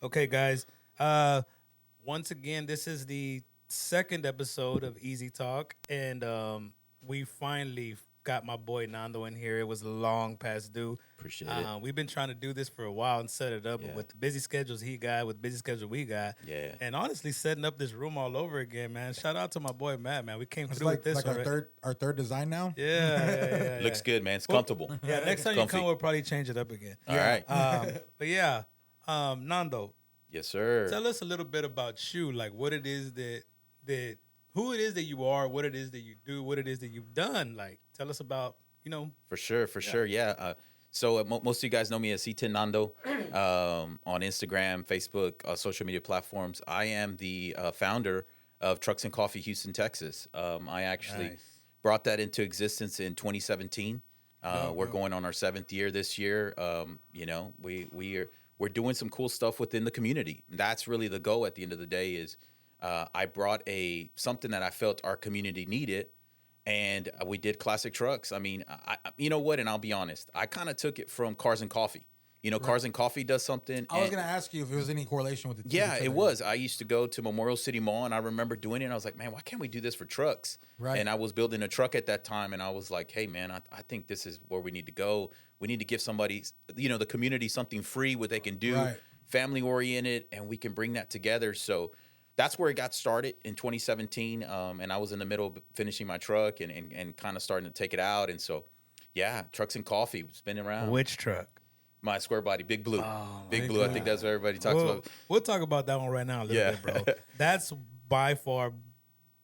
Okay, guys. Once again, this is the second episode of Easy Talk, and we finally got my boy Nando in here. It was long past due. Appreciate it. We've been trying to do this for a while and set it up, but Yeah. with the busy schedules he got, with busy schedule we got, Yeah. and honestly setting up this room all over again, man. Shout out to my boy Matt, man. We came It's through with this like our already. third design now. Yeah. Looks good, man. It's comfortable. Yeah, next time you Comfy. come, we'll probably change it up again. All right. But yeah, Nando, Yes, sir. tell us a little bit about you, like what it is that who it is that you are, what it is that you do, what it is that you've done. Like, tell us about, For sure. Yeah. So most of you guys know me as C10 Nando on Instagram, Facebook, social media platforms. I am the founder of Trucks and Coffee Houston, Texas. I actually Nice. brought that into existence in 2017. We're going on our 7th year this year. We're doing some cool stuff within the community. That's really the goal at the end of the day is I brought something that I felt our community needed. And we did classic trucks. I mean, you know what? And I'll be honest. I kind of took it from Cars and Coffee. Cars and Coffee does something. I was gonna ask you if there was any correlation with the two. Yeah, because it of- was. I used to go to Memorial City Mall, and I remember doing it. And I was like, man, why can't we do this for trucks? Right. And I was building a truck at that time, and I was like, hey, man, I think this is where we need to go. We need to give somebody, the community something free what they can do, Right. family oriented, and we can bring that together. So that's where it got started in 2017. And I was in the middle of finishing my truck and kind of starting to take it out. And so, yeah, Trucks and Coffee, spinning around. which truck? My square body, Big Blue. Big Big Blue, I Blue. think that's what everybody talks We'll, about. we'll talk about that one right now a little Yeah. bit, bro. That's by far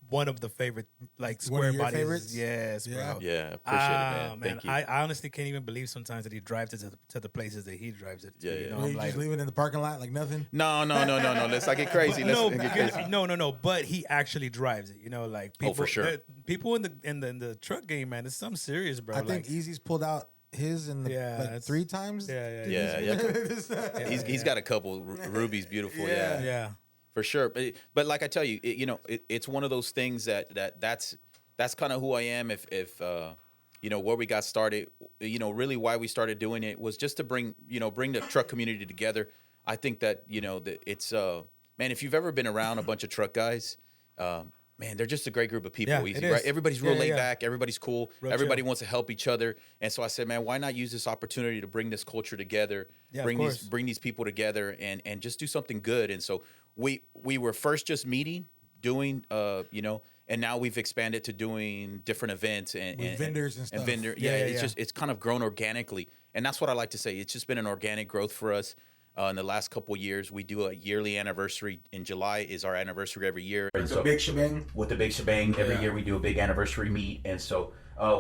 one of the favorite, like, One square of your bodies. favorites? Yes, Yeah. bro. Yeah, appreciate it, man. Thank you. I honestly can't even believe sometimes that he drives it to the places that he drives it to. Yeah, You yeah. know, Well, I'm you like, just leave it in the parking lot like nothing. No. Let's not get crazy. Let's no, not get crazy. no. But he actually drives it. Like people, for sure. People in the truck game, man, it's something serious, bro. I think Easy's pulled out his in the Yeah, like it's- 3 times. Yeah. Yeah. He's got a couple. Ruby's beautiful. Yeah, Yeah. for sure. But like I tell you, it's one of those things that's kind of who I am. If where we got started, really why we started doing it was just to bring the truck community together. I think that that it's man, if you've ever been around a bunch of truck guys, man, they're just a great group of people. Yeah, Easy, it is. right? Everybody's real Yeah, laid yeah. back. Everybody's cool. Real Everybody chill. wants to help each other. And so I said, man, why not use this opportunity to bring this culture together, Yeah, of bring course. these people together, and just do something good. And so we were first just meeting, doing, and now we've expanded to doing different events and vendors and stuff. Yeah, it's kind of grown organically, and that's what I like to say. It's just been an organic growth for us. In the last couple of years, we do a yearly anniversary. In July is our anniversry every year. And so, big shebang. with the big shebang, every Yeah. year we do a big anniversary meet. And so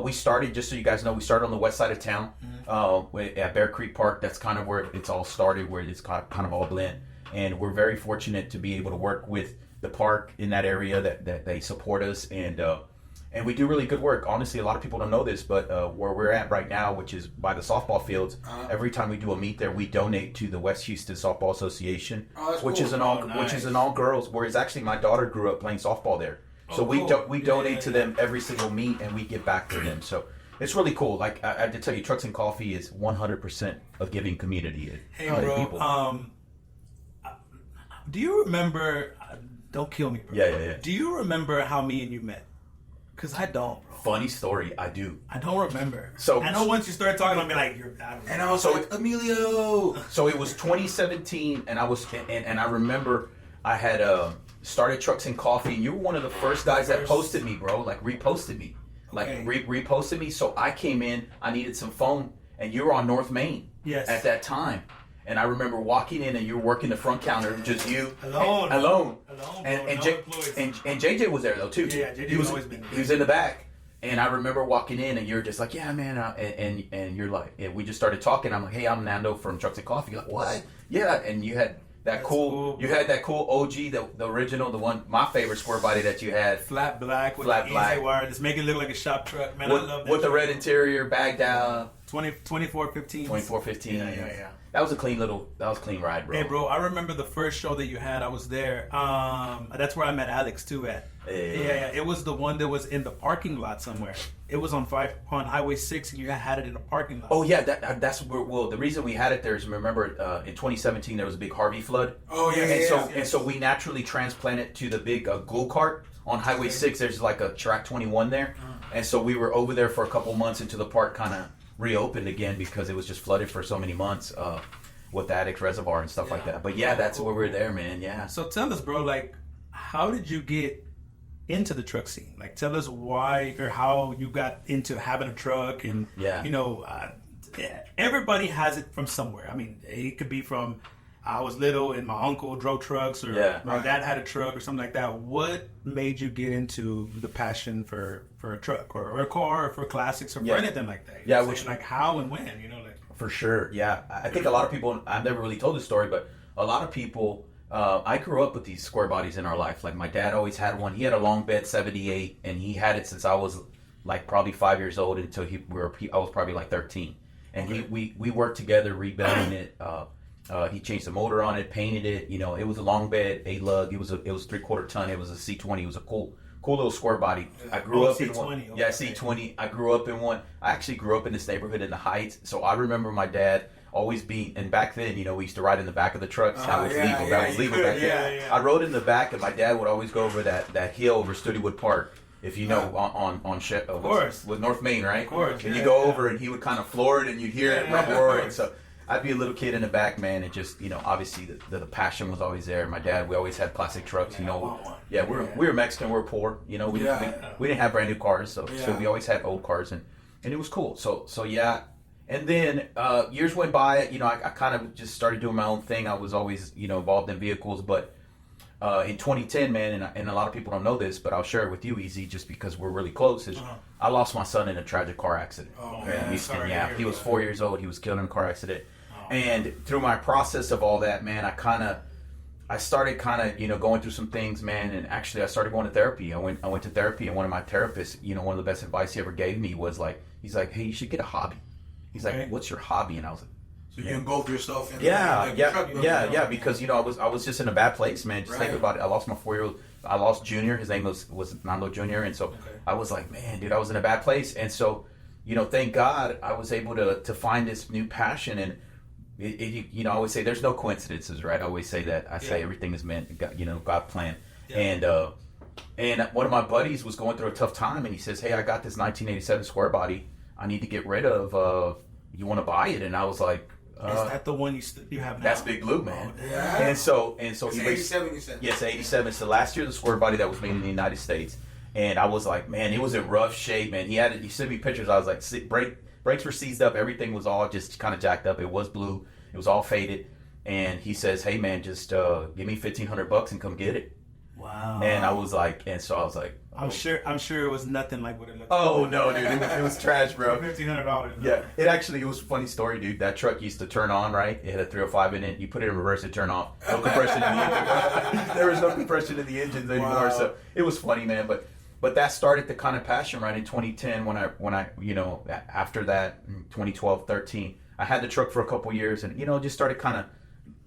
we started, just so you guys know, we started on the west side of town at Bear Creek Park. That's kind of where it's all started, where it's kind of all blend. And we're very fortunate to be able to work with the park in that area that they support us. And we do really good work. Honestly, a lot of people don't know this, but where we're at right now, which is by the softball fields, every time we do a meet there, we donate to the West Houston Softball Association, which is an all girls. Whereas actually, my daughter grew up playing softball there, so we donate to them every single meet, and we give back to them. So it's really cool. Like I have to tell you, Trucks and Coffee is 100% of giving community. Hey, bro. people. Do you remember? Don't kill me, bro. Yeah. Do you remember how me and you met? Cause I don't, bro. Funny story, I do. I don't remember. So- I know once you start talking, I'll be like, "You're." I don't know. And I was So like, Emilio. So it was 2017, and I remember I had started Trucks and Coffee, and you were one of the first guys that posted me, bro. Like reposted me, like Okay. reposted me. So I came in, I needed some phone, and you were on North Main. Yes. At that time, and I remember walking in, and you were working the front counter, just you Alone. alone, Alone, and bro, and, no J- employees. and JJ was there though too. Yeah, JJ he was always been there. He was in the back. And I remember walking in, and you're just like, "Yeah, man," and you're like, and we just started talking. I'm like, "Hey, I'm Nando from Trucks and Coffee." You're like, "What?" Yeah, and you had that cool, you bro. had that cool OG, the original, the one, my favorite square body that you had, Flat black with Flat the black. easy wire. Just make it look like a shop truck, man. I love that. with the truck. red interior, bagged down, 2415. 2415. Yeah. that was a clean ride, bro. Hey, bro, I remember the first show that you had. I was there. That's where I met Alex too at. Yeah. It was the one that was in the parking lot somewhere. It was on Highway 6, and you had it in a parking lot. Oh yeah, that's where. Well, the reason we had it there is, remember, in 2017 there was a big Harvey flood. Oh yeah, and so we naturally transplanted to the big go-kart on Highway 6. There's like a track 21 there, and so we were over there for a couple months until the park kind of reopened again because it was just flooded for so many months with the Addicts Reservoir and stuff like that. But yeah, that's where we're there, man. Yeah. So tell us, bro, like, how did you get into the truck scene? Like, tell us why or how you got into having a truck, and everybody has it from somewhere. I mean, it could be from I was little and my uncle drove trucks, or my dad had a truck or something like that. What made you get into the passion for a truck or a car, or for classics, or for anything like that? Yeah, which, like, how and when, like. For sure, yeah. I think a lot of people, I've never really told this story, but a lot of people, I grew up with these square bodies in our life. Like, my dad always had one. He had a long bed 78, and he had it since I was like probably 5 years old until I was probably like 13. And we worked together rebuilding it. He changed the motor on it, painted it. It was a long bed, 8 lug. It was 3/4 ton. It was a C20. It was a cool little square body. I grew up in one. C20. Yeah, C20. I grew up in one. I actually grew up in this neighborhood in the Heights. So I remember my dad always being, and back then, we used to ride in the back of the trucks. That was legal. That was legal back then. Yeah. I rode in the back, and my dad would always go over that hill over Studywood Park. If you know, of course, with North Main, right? Of course. And you go over, and he would kind of floor it, and you'd hear it roaring. So I'd be a little kid in the back, man, and just, obviously the passion was always there. My dad, we always had classic trucks, we were Mexican, we were poor, we didn't have brand new cars, so we always had old cars, and it was cool. So yeah. And then years went by, I kind of just started doing my own thing. I was always, involved in vehicles, but in 2010, man, and a lot of people don't know this, but I'll share it with you, Easy, just because we're really close, is I lost my son in a tragic car accident. Oh, man. Sorry. Yeah, he was 4 years old. He was killed in a car accident. And through my process of all that, man, I started going through some things, man, and actually I started going to therapy. I went to therapy, and one of my therapists, one of the best advice he ever gave me was like, he's like, hey, you should get a hobby. He's like, what's your hobby? And I was like, so you engulf yourself in because I was just in a bad place, man. Just think about it. I lost my 4-year-old. I lost Junior. His name was Nando Junior, and so I was like, man, dude, I was in a bad place. And so, thank God I was able to find this new passion. And I always say there's no coincidences, right? I always say that. I say everything is meant, God planned. Yeah. And one of my buddies was going through a tough time, and he says, hey, I got this 1987 square body. I need to get rid of. You want to buy it? And I was like, is that the one you have now? That's Big Blue, man. Oh, yeah. And so it's he 87, you said. Yes, 87. So last year the square body that was made in the United States, and I was like, man, it was in rough shape, man. He sent me pictures. I was like, brakes were seized up. Everything was all just kind of jacked up. It was blue. It was all faded. And he says, hey, man, just give me $1,500 and come get it. Wow. And I was like, I'm sure it was nothing like what it looked oh, like. no, dude. It was trash, bro. $1,500. Yeah. It was a funny story, dude. That truck used to turn on, right? It had a 305 in it. You put it in reverse, it turned off. No compression in the engine. There was no compression in the engines anymore. Wow. So it was funny, man. But that started the kind of passion, right, in 2010 when I after that, in 2012, 13, I had the truck for a couple years and, just started kind of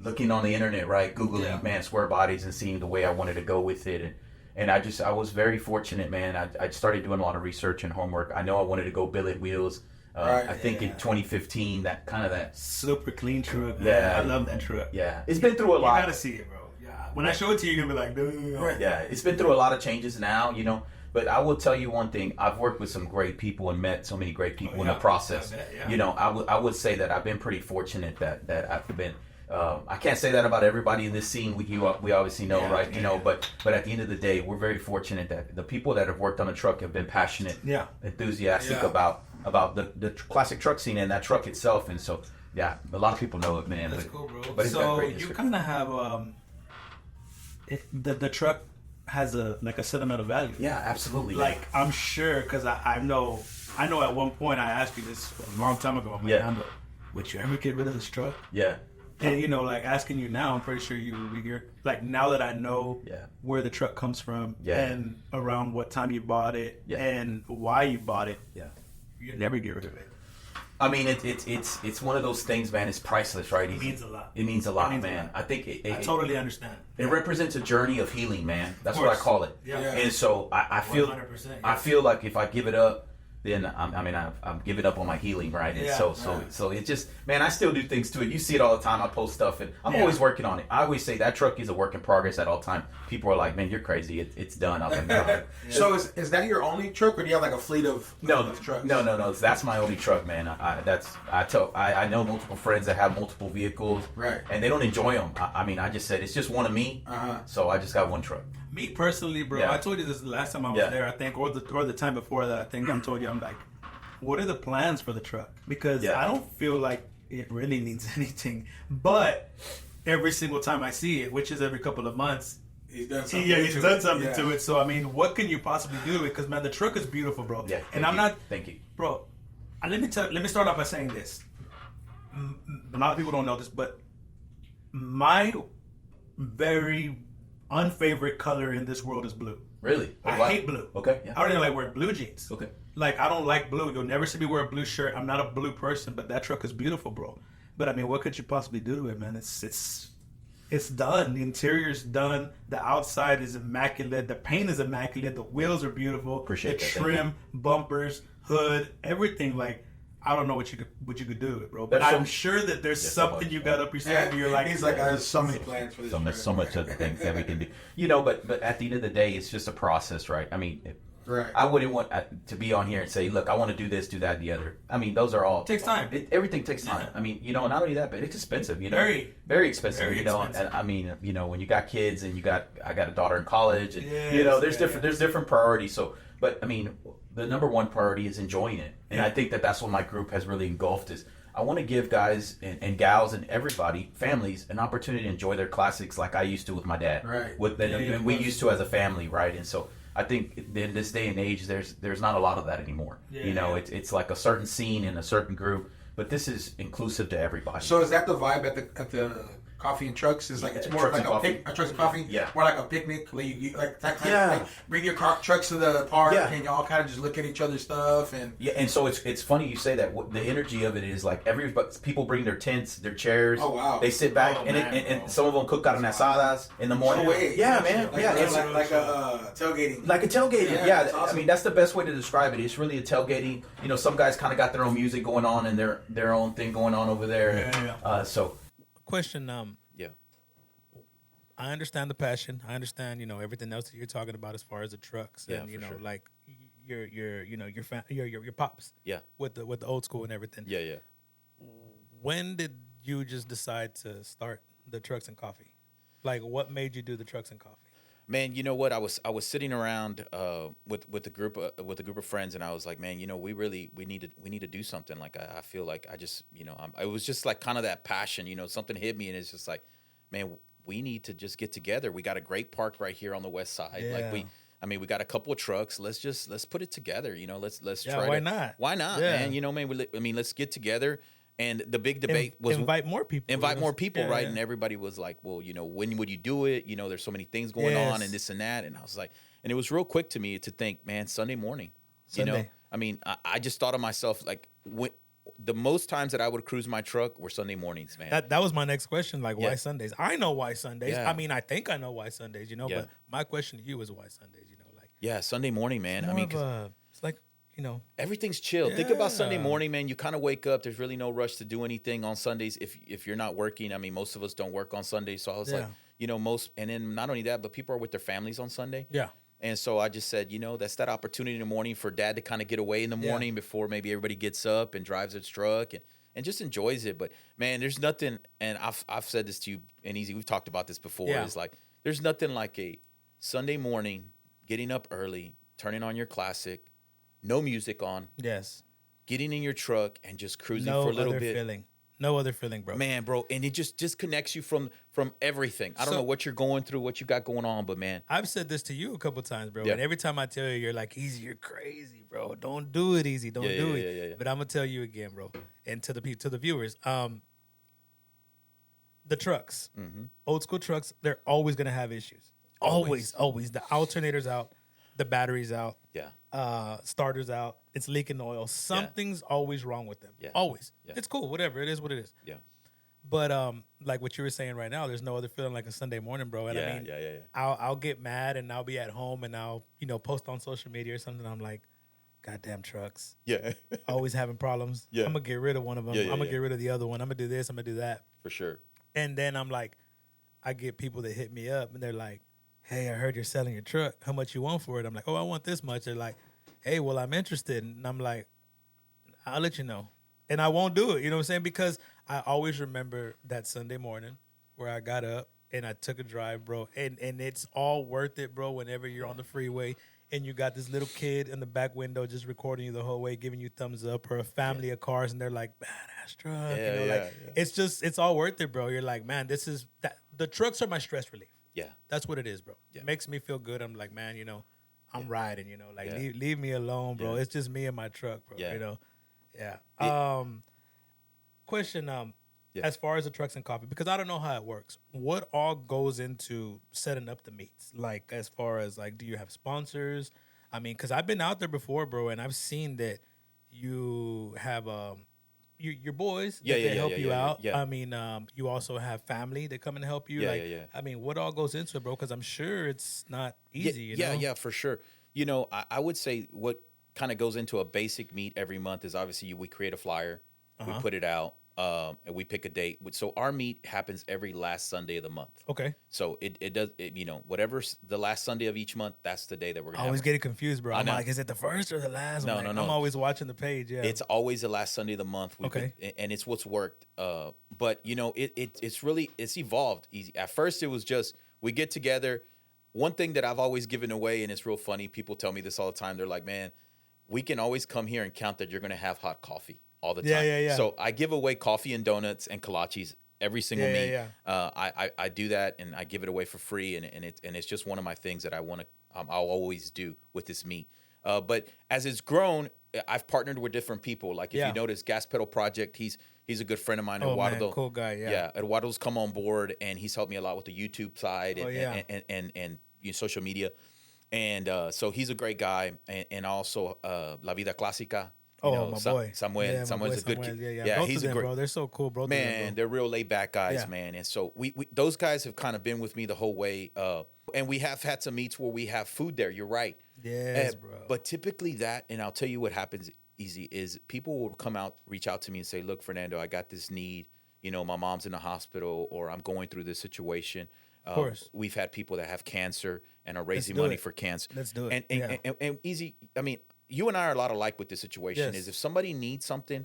looking on the internet, right, Googling, man, square bodies and seeing the way I wanted to go with it. And I was very fortunate, man. I started doing a lot of research and homework. I know I wanted to go billet wheels. I think in 2015, that super clean truck. Yeah, I love that truck. Yeah, it's been through a lot. You gotta see it, bro. Yeah, when I show it to you, you're gonna be like, dude. Yeah, it's been through a lot of changes now, But I will tell you one thing: I've worked with some great people and met so many great people in the process. I would say that I've been pretty fortunate that I've been. I can't say that about everybody in this scene. We obviously know, right? But at the end of the day, we're very fortunate that the people that have worked on the truck have been passionate, enthusiastic about the classic truck scene and that truck itself. And so, a lot of people know it, man. That's cool, bro. But so you kind of have the truck has a sentimental value. Yeah, absolutely. Like I'm sure because I know at one point I asked you this a long time ago. I'm like, Nando, would you ever get rid of this truck? Yeah. And asking you now, I'm pretty sure you're like, now that I know where the truck comes from and around what time you bought it and why you bought it, you never get rid of it. I mean, it's one of those things, man. It's priceless, right? It means a lot. It means a lot, means a man. lot. I think I totally understand. it represents a journey of healing, man. That's what I course. call it. Yeah. And so I feel 100%, I yeah. feel like if I give it up, then I'm giving up on my healing, right? And Yeah. so it just, man, I still do things to it. You see it all the time. I post stuff, and I'm always working on it. I always say that truck is a work in progress at all time. People are like, man, you're crazy. It's done. I'm like, no. So is that your only truck, or do you have like a fleet of trucks? No. That's my only truck, man. I know multiple friends that have multiple vehicles, Right. And they don't enjoy them. I just said it's just one of me, so I just got one truck. Me personally, bro, Yeah. I told you this the last time I was Yeah. there, I think, or the time before that. I think I told you, I'm like, what are the plans for the truck? Because Yeah. I don't feel like it really needs anything. But every single time I see it, which is every couple of months, He's done something. he's done something Yeah. to it. So I mean, what can you possibly do? Because man, the truck is beautiful, bro. Yeah, and I'm not, Thank you. bro. Let me start off by saying this. A lot of people don't know this, but my very unfavorite color in this world is blue. Really? I Why? hate blue. Okay. Yeah. I don't even like wearing blue jeans. Okay. Like I don't like blue. You'll never see me wear a blue shirt. I'm not a blue person, but that truck is beautiful, bro. But I mean, what could you possibly do to it, man? It's done. The interior's done. The outside is immaculate. The paint is immaculate. The wheels are beautiful. Appreciate the that. Thank trim, bumpers, hood, everything. Like I don't know what you could do with it, bro. But There's I'm so- sure that there's so something much. you got up your sleeve. Yeah, You're like, he's like, I have so many plans for this. There's so much other things that we can do. You know, but at the end of the day, it's just a process, right? I mean, Right. I wouldn't want to be on here and say, look, I want to do this, do that, the other. I mean, those are all Takes time. Everything takes time. Yeah. I mean, you know, not only that, but it's expensive. You know, Very expensive. very you know, expensive. and I mean, you know, when you got kids and I got a daughter in college, and Yes, you know, there's yeah. there's different priorities. So, but I mean, the number one priority is enjoying it, and I think that's what my group has really engulfed is. I want to give guys and gals and everybody, families, an opportunity to enjoy their classics like I used to with my dad. Right. And we used to as a family, right? And so I think in this day and age, there's not a lot of that anymore. Yeah. You know, it's like a certain scene in a certain group, but this is inclusive to everybody. So is that the vibe at the coffee and trucks? Is like it's more Trucks like and a coffee. trucks and coffee. Yeah. More like a picnic. Like you like that kind Yeah. of like bring your trucks to the park Yeah. and y'all kind of just look at each other's stuff and. Yeah, and so it's funny you say that. The energy of it is like people bring their tents, their chairs. Oh, wow. They sit back Oh, and, man, and some of them cook out in asadas in the morning. No way. Yeah, man. Like, yeah, like, it's like a tailgating. like a tailgating. Yeah, Yeah, that's awesome. I mean that's the best way to describe it. It's really a tailgating. You know, some guys kind of got their own music going on and their own thing going on over there. Yeah. So Question. yeah, I understand the passion. I understand, everything else that you're talking about as far as the trucks Yeah, and for sure. like your pops. yeah, With the old school and everything. yeah. When did you just decide to start the trucks and coffee? Like, what made you do the trucks and coffee? Man, you know what? I was sitting around with a group of friends, and I was like, man, we need to do something. Like I feel like I just it was just like kind of that passion. Something hit me, and it's just like, man, we need to just get together. We got a great park right here on the west side. Yeah. Like we got a couple of trucks. Let's put it together. Let's Yeah, try. why not? Why not, Yeah. man? Man, let's get together. And the big debate was invite more people. invite more people, Yeah, right? yeah. And everybody was like, well, when would you do it? There's so many things going on and this and that. And I was like, and it was real quick to me to think, man, Sunday morning, Sunday. I mean, I just thought of myself like the most times that I would cruise my truck were Sunday mornings, man. That was my next question. Like, why Yeah. Sundays? I know why Sundays. Yeah. I mean, I think I know why Sundays. Yeah. But my question to you is why Sundays. Like, Yeah, Sunday morning, man. I more mean, of 'cause it's like everything's chill. Think about Sunday Yeah. morning, man. You kind of wake up. There's really no rush to do anything on Sundays if you're not working. I mean, most of us don't work on Sundays, so I was like, and then not only that, but people are with their families on Sunday. yeah. And so I just said, that's that opportunity in the morning for dad to kind of get away in the morning before maybe everybody gets up and drives his truck and just enjoys it. But man, there's nothing, and I've said this to you and Easy, we've talked about this before. Yeah. It's like there's nothing like a Sunday morning, getting up early, turning on your classic, no music on, Yes. getting in your truck and just cruising No for a little other bit. feeling. No other feeling, bro. Man, bro, and it just disconnects you from everything. I don't So- know what you're going through, what you got going on, but man, I've said this to you a couple times, bro. Yeah. And every time I tell you, you're like, Easy, you're crazy, bro. Don't do it, Easy. Don't Yeah, do yeah, it. yeah. But I'm gonna tell you again, bro, and to the viewers, the trucks, old school trucks, they're always gonna have issues. Always. The alternator's out. the battery's out, Yeah. starter's out, it's leaking oil. Something's always wrong with them. Yeah. Always. Yeah. It's cool, whatever. It is what it is. Yeah. But like what you were saying right now, there's no other feeling like a Sunday morning, bro. And I mean, Yeah. I'll get mad and I'll be at home and I'll post on social media or something. I'm like, goddamn trucks, Yeah. always having problems. Yeah. I'm gonna get rid of one of them. Yeah, I'm gonna yeah. get rid of the other one. I'm gonna do this. I'm gonna do that. For sure. And then I'm like, I get people that hit me up and they're like, hey, I heard you're selling your truck. How much you want for it? I'm like, oh, I want this much. They're like, hey, well, I'm interested. And I'm like, I'll let you know. And I won't do it. You know what I'm saying? Because I always remember that Sunday morning where I got up and I took a drive, bro. And it's all worth it, bro, whenever you're on the freeway and you got this little kid in the back window just recording you the whole way, giving you thumbs up, or a family of cars and they're like, badass truck. It's all worth it, bro. You're like, man, this is that. The trucks are my stress relief. Yeah. That's what it is, bro. Yeah. It makes me feel good. I'm like, man, I'm riding, like Yeah. leave me alone, bro. Yeah. It's just me and my truck, bro. Yeah. Yeah. Question, Yeah. as far as the trucks and coffee, because I don't know how it works. What all goes into setting up the meets? Like, as far as like, do you have sponsors? I mean, because I've been out there before, bro, and I've seen that you have your boys that help you out. yeah. I mean, you also have family that come and help you. Yeah, like, yeah. I mean, what all goes into it, bro? Because I'm sure it's not easy. Yeah, for sure. I would say what kind of goes into a basic meet every month is obviously we create a flyer, we put it out, and we pick a date. So our meet happens every last Sunday of the month. Okay. So it does, whatever's the last Sunday of each month, that's the day that we're I gonna always have. get it confused, bro. I'm know. like, is it the first or the last? No, I'm no. always watching the page. Yeah. It's always the last Sunday of the month. Okay. And it's what's worked. But it's evolved easy. At first it was just, we get together. One thing that I've always given away, and it's real funny, people tell me this all the time. They're like, man, we can always come here and count that you're going to have hot coffee all the time. Yeah. So I give away coffee and donuts and kolaches every single meet. Yeah. I do that and I give it away for free. And it's just one of my things that I'll always do with this meet. But as it's grown, I've partnered with different people. Like if you notice, Gas Pedal Project, he's a good friend of mine. Eduardo, man, cool guy. Yeah. Eduardo's come on board and he's helped me a lot with the YouTube side and social media. And so he's a great guy. And also La Vida Clásica. My boy. Samuel. Yeah, Samuel's a good kid. Yeah. Both he's of a them, great bro. They're so cool, bro. man. They're real laid back guys, Yeah. man. And so we those guys have kind of been with me the whole way. And we have had some meets where we have food there. You're right. Yes, bro. But typically and I'll tell you what happens easy is people will reach out to me and say, look, Fernando, I got this need. My mom's in the hospital or I'm going through this situation. Of course. We've had people that have cancer and are raising do money it. for cancer. Let's do it. And easy. I mean, you and I are a lot alike with this situation. Yes. Is if somebody needs something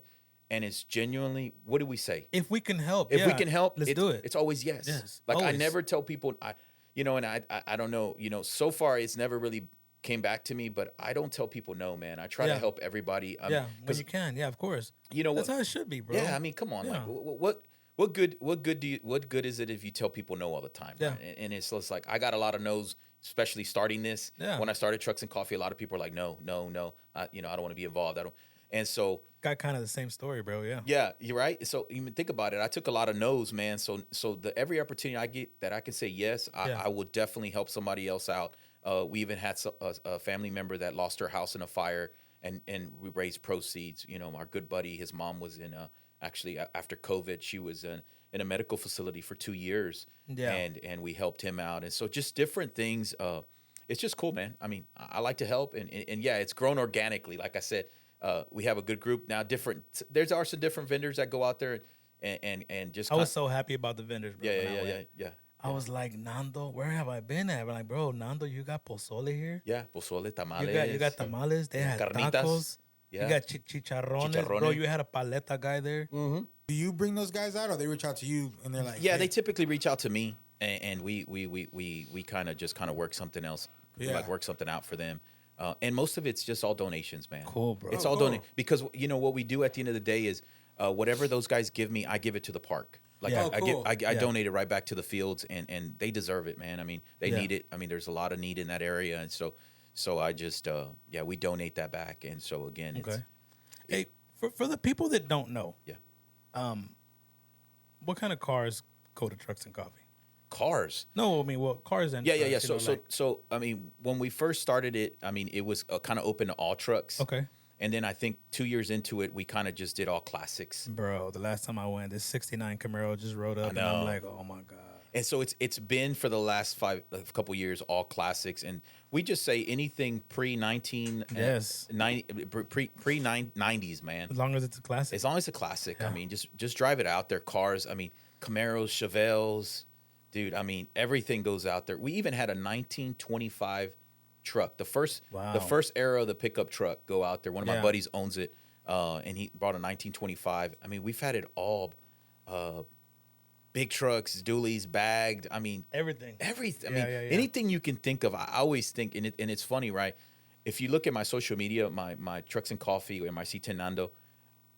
and it's genuinely, what do we say? If we can help, If we can help, let's do it. It's always yes. Yes, Like I always. never tell people, and I don't know, so far it's never really came back to me, but I don't tell people no, man. I try to help everybody. When you can. Yeah, of course. That's how it should be, bro. Yeah, I mean, come on. Yeah. Like what good is it if you tell people no all the time? Yeah. Right? And it's like I got a lot of no's, especially starting this. Yeah. When I started Trucks and Coffee, a lot of people are like, no. I don't want to be involved. I don't. And so Got kind of the same story, bro. Yeah. yeah, you're right. So even think about it. I took a lot of no's, man. So every opportunity I get that I can say yes, I will definitely help somebody else out. We even had a family member that lost her house in a fire, and we raised proceeds. Our good buddy, his mom was in actually after COVID, she was in a medical facility for 2 years. Yeah. And we helped him out, and so just different things. It's just cool, man. I mean, I like to help, and yeah, it's grown organically. Like I said. We have a good group now. There are some different vendors that go out there and just. I was so happy about the vendors, bro. when I went. Yeah. I was like, Nando, where have I been at? I'm like, bro, Nando, you got pozole here. Yeah, pozole, tamales. You got tamales. They had carnitas. tacos. Yeah. You got chicharrones, bro. Chicharrones. You had a paleta guy there. Do you bring those guys out, or they reach out to you and they're like, Yeah, hey, they typically reach out to me, and we kind of work something else, work something out for them. And most of it's just all donations, man. Cool, bro. It's all donate because what we do at the end of the day is whatever those guys give me, I give it to the park. Like Yeah. I Yeah. donate it right back to the fields, and they deserve it, man. I mean, they Yeah. need it. I mean, there's a lot of need in that area, and so I just we donate that back, and so again, it's, Okay. Hey, for the people that don't know, yeah. what kind of cars go to Trucks and Coffee? cars. No, I mean, well, cars and Yeah, yeah, trucks, yeah. you So, know, so, like, so, I mean, when we first started it, I mean, it was kind of open to all trucks. okay, And then I think 2 years into it, we kind of just did all classics. bro. The last time I went, this '69 Camaro just rode up, and I'm know. like, oh my god. And so it's been for the last couple years all classics, and we just say anything pre 19 Yes. 90 pre 90s, man. As long as it's a classic. As long as it's a classic, Yeah. I mean, just drive it out there. Cars, I mean, Camaros, Chevelles, dude. I mean, everything goes out there. We even had a 1925 truck, the first era of the pickup truck, go out there. One of my Yeah. buddies owns it, and he brought a 1925. I mean, we've had it all. Big trucks, dualies, bagged. I mean, Everything. everything. I Yeah, mean, yeah, yeah. anything you can think of. I always think, and it's funny, right? If you look at my social media, my trucks and coffee or my C10 Nando,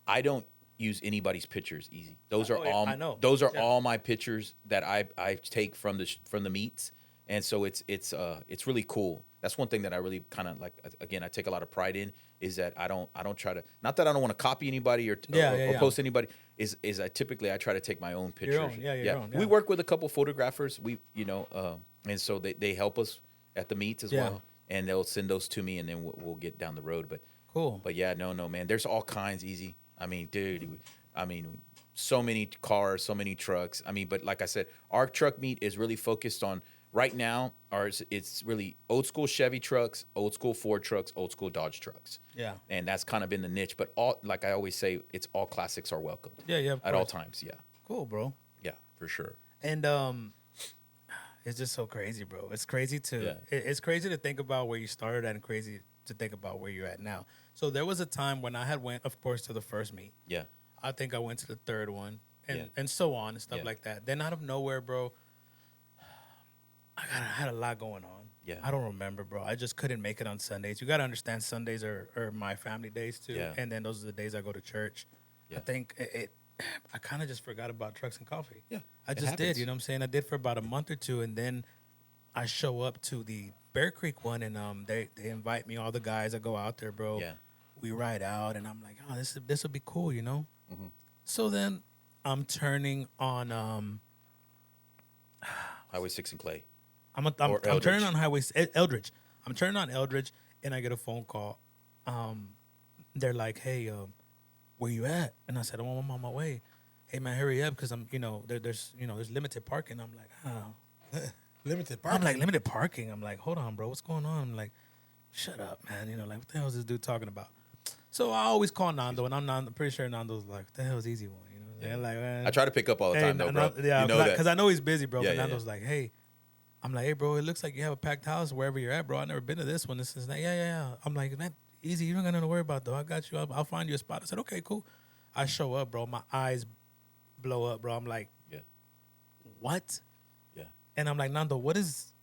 I don't use anybody's pictures. Easy. Those are Oh, yeah, all. I know. Those are Yeah. all my pictures that I take from the meets, and so it's really cool. That's one thing that I really kind of like. Again, I take a lot of pride in is that I don't try to, not that I don't want to copy anybody or Yeah. post anybody. Is I typically I try to take my own pictures. own, yeah, your own, yeah. We work with a couple photographers. We and so they help us at the meets as Yeah. well, and they'll send those to me, and then we'll get down the road. Cool. But yeah, no, man. There's all kinds. Easy. I mean, dude. I mean, so many cars, so many trucks. I mean, but like I said, our truck meet is really focused on right now. It's really old school Chevy trucks, old school Ford trucks, old school Dodge trucks. Yeah. And that's kind of been the niche. But all, like I always say, it's all classics are welcomed. Yeah, yeah, of At all course. times. Yeah. Cool, bro. Yeah, for sure. And it's just so crazy, bro. It's crazy to Yeah. it's crazy to think about where you started and crazy to think about where you're at now. So there was a time when I had went, of course, to the first meet. Yeah. I think I went to the third one, and Yeah. and so on and stuff Yeah. like that. Then out of nowhere, bro, I had a lot going on. Yeah. I don't remember, bro. I just couldn't make it on Sundays. You got to understand, Sundays are my family days too, Yeah. and then those are the days I go to church. Yeah. I think I kind of just forgot about trucks and coffee. Yeah, I it just did. happens. You know what I'm saying? I did for about a month or two, and then I show up to the Bear Creek one, and they invite me, all the guys that go out there, bro. Yeah. We ride out, and I'm like, oh, this will be cool, you know. Mm-hmm. So then I'm turning on Highway 6 and Clay. I'm Or turning Eldridge. on Highway Eldridge. I'm turning on Eldridge, and I get a phone call. They're like, "Hey, where you at?" And I said, "Oh, I'm on my way." Hey man, hurry up because I'm, there's limited parking. I'm like, oh, Limited I'm parking. like limited parking. I'm like, hold on, bro, what's going on? I'm like, shut up, man. Like, what the hell is this dude talking about? So I always call Nando, and I'm pretty sure Nando's like, what the hell is easy one? You know, they're like, man. I try to pick up all the time, though, bro. Yeah, you know that. because I know he's busy, bro. Yeah, but yeah, Nando's like, hey, I'm like, hey, bro, it looks like you have a packed house wherever you're at, bro. I've never been to this one. This is that. Yeah. I'm like, man, easy. You don't got nothing to worry about, though. I got you. I'll find you a spot. I said, okay, cool. I show up, bro. My eyes blow up, bro. I'm like, Yeah. what? Yeah. And I'm like, Nando, what is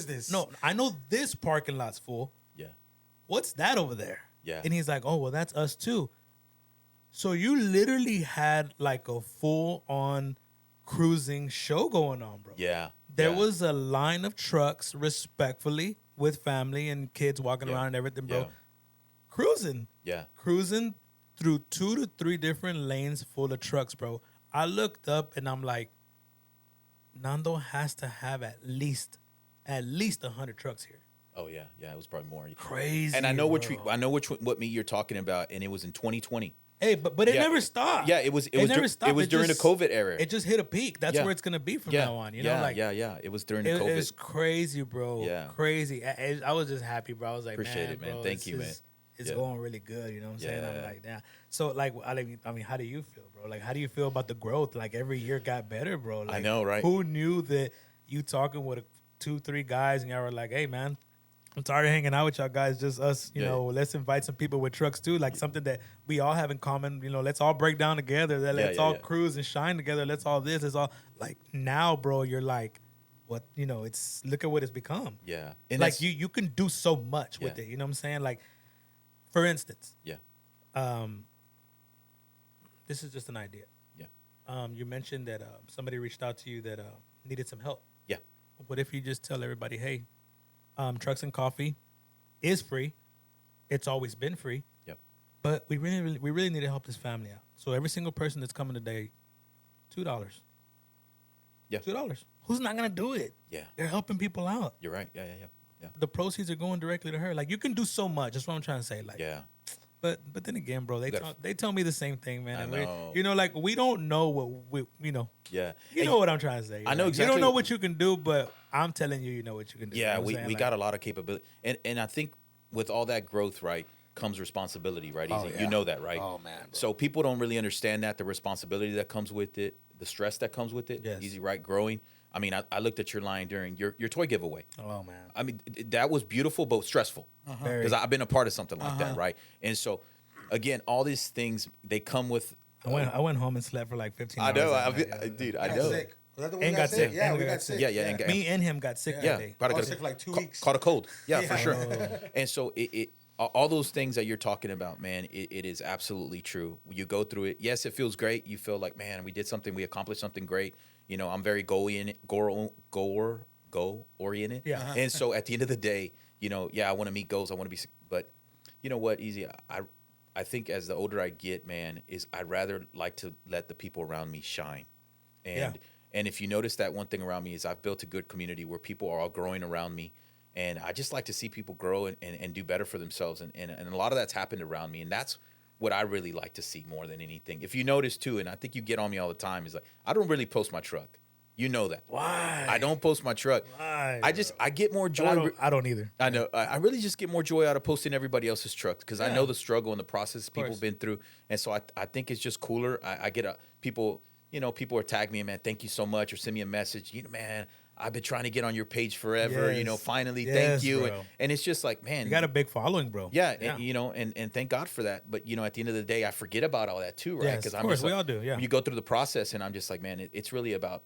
this? No, I know this parking lot's full. Yeah. What's that over there? Yeah. And he's like, oh, well, that's us too. So you literally had like a full on cruising show going on, bro. Yeah. There yeah. was a line of trucks, respectfully, with family and kids walking Yeah. around and everything, bro. Yeah. Cruising Yeah. through 2 to 3 different lanes full of trucks, bro. I looked up and I'm like, Nando has to have at least 100 trucks here. Oh yeah. Yeah. It was probably more. Crazy. And I know bro. what meet you're talking about, and it was in 2020. Hey, but it Yeah. never stopped. Yeah, it was never stopped. it was during the COVID era. It just hit a peak. That's Yeah. where it's gonna be from yeah. now on. You yeah, know, like yeah. It was during the it COVID. was crazy, bro. Yeah. Crazy. I was just happy, bro. I was like, Appreciate it, man. bro, Thank this you, man. It's Yeah. going really good. You know what I'm saying? I'm Yeah. like, yeah. So like, I mean, how do you feel, bro? Like, how do you feel about the growth? Like every year got better, bro. Like, know, right? Who knew that you talking with 2-3 guys and y'all were like, hey, man, I'm tired of hanging out with y'all guys. Just us, you Yeah. know. Let's invite some people with trucks too, like something that we all have in common. You know, let's all break down together. Let's all cruise and shine together. Let's all this. It's all like now, bro. You're like, what? You know, it's look at what it's become. Yeah. And Like that's- you can do so much with Yeah. it. You know what I'm saying? Like, for instance, Yeah. this is just an idea. Yeah. You mentioned that somebody reached out to you that needed some help. Yeah. What if you just tell everybody, hey, trucks and coffee is free. It's always been free. Yep. But we really need to help this family out. So every single person that's coming today, $2. Yeah. $2. who's not gonna do it? Yeah. They're helping people out. You're right. Yeah. The proceeds are going directly to her. Like you can do so much. That's what I'm trying to say. Like, Yeah. But then again, bro, they tell me the same thing, man. I And know. you know, like we don't know what Yeah. You know what I'm trying to say. I know Like, exactly You don't know what- what you can do, but I'm telling you, you know what you can do. Yeah, You know what we, I'm saying? we Like, got a lot of capability. And I think with all that growth, right, comes responsibility, right? Oh, Easy. yeah. You know that, right? Oh, man, bro. So people don't really understand that, the responsibility that comes with it, the stress that comes with it. Yes. Easy, right? Growing. I mean, I looked at your line during your toy giveaway. Oh man. I mean, that was beautiful, but stressful. Very. Because I've been a part of something like that, right? And so, again, all these things, they come with... I went home and slept for like 15 I hours. know, that night, yeah. dude, I Got know. sick. Was that the one And that got sick. Yeah, And we got got sick. sick. Yeah, and Me and him got sick Yeah, that day. probably I was got sick for like 2 weeks. Caught a cold. Yeah, for Yeah. sure. Oh. And so all those things that you're talking about, man, it is absolutely true. You go through it. Yes, it feels great. You feel like, man, we did something. We accomplished something great. You know, I'm very goal oriented. Yeah. And so at the end of the day, you know, yeah, I want to meet goals. I want to be, but you know what, Easy, I think as the older I get, man, is I'd rather like to let the people around me shine. And and if you notice that one thing around me is I've built a good community where people are all growing around me. And I just like to see people grow and do better for themselves. And a lot of that's happened around me. And that's what I really like to see more than anything. If you notice too, and I think you get on me all the time, is like, I don't really post my truck. You know that. Why? I don't post my truck. Why, I get more But joy. I don't either. I know. I really just get more joy out of posting everybody else's trucks because I know the struggle and the process people course. have been through. And so I think it's just cooler. I get people, you know, people are tagging me, man, thank you so much, or send me a message. You know, man, I've been trying to get on your page forever. You know, Yes. finally, Yes, thank you. bro. And it's just like, man, You got a big following, bro. yeah, and, you know, and thank God for that. But you know, at the end of the day, I forget about all that too, right? Yes, of I'm course, just we like, all do, yeah. You go through the process, and I'm just like, man, it's really about